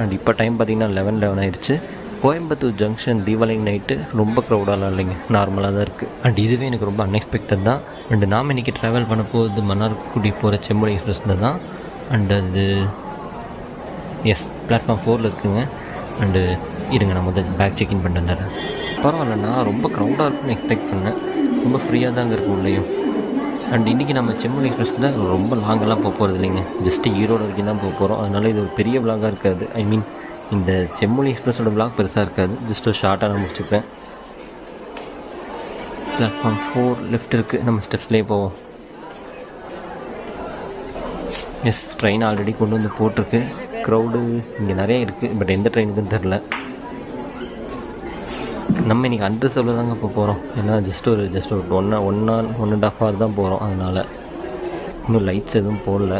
And இப்போ time பார்த்திங்கன்னா 11 ஆயிடுச்சு. கோயம்புத்தூர் ஜங்ஷன் தீபாவளி நைட்டு ரொம்ப க்ரௌடாலாம் இல்லைங்க, நார்மலாக தான் இருக்குது. அண்ட் இதுவே எனக்கு ரொம்ப அன்எக்ஸ்பெக்டட் தான். அண்டு நாம் இன்றைக்கி ட்ராவல் பண்ண போகிறது மன்னார்குடி போகிற செம்மொழி எக்ஸ்பிரஸில் தான். அண்டு அது பிளாட்ஃபார்ம் 4 இருக்குதுங்க. அண்டு இருங்க நான் முதல் பேக் செக்இன் பண்ணிட்டு வந்துடுறேன். பரவாயில்லண்ணா, ரொம்ப க்ரௌடாக இருக்குன்னு எக்ஸ்பெக்ட் பண்ணேன். ரொம்ப ஃப்ரீயாக தாங்க இருக்கும் உள்ளேயும். அண்ட் இன்றைக்கி நம்ம செம்மொழி எக்ஸ்பிரஸில் ரொம்ப லாங்கெல்லாம் போக போகிறது இல்லைங்க, ஜஸ்ட்டு ஈரோடு வரைக்கும் தான் போக போகிறோம். அதனால் இது ஒரு பெரிய விலாகாக இருக்காது. ஐ மீன் இந்த செம்மொழி எக்ஸ்பிரஸோட விலாக் பெருசாக இருக்காது, ஜஸ்ட் ஒரு ஷார்ட்டாக நான் முடிச்சுப்பேன். பிளாட்ஃபார்ம் 4 லெஃப்ட் இருக்குது, நம்ம ஸ்டெப்ஸ்லேயே போவோம். ட்ரெயின் ஆல்ரெடி கொண்டு வந்து போட்டிருக்கு. க்ரௌடு இங்கே நிறைய இருக்குது, பட் எந்த ட்ரெயினுக்குன்னு தெரில. நம்ம இன்றைக்கி அன்ரிசர்வில் தாங்க இப்போ போகிறோம். ஏன்னா ஜஸ்ட் ஒரு 1.5 hour தான் போகிறோம். அதனால் இன்னும் லைட்ஸ் எதுவும் போடல.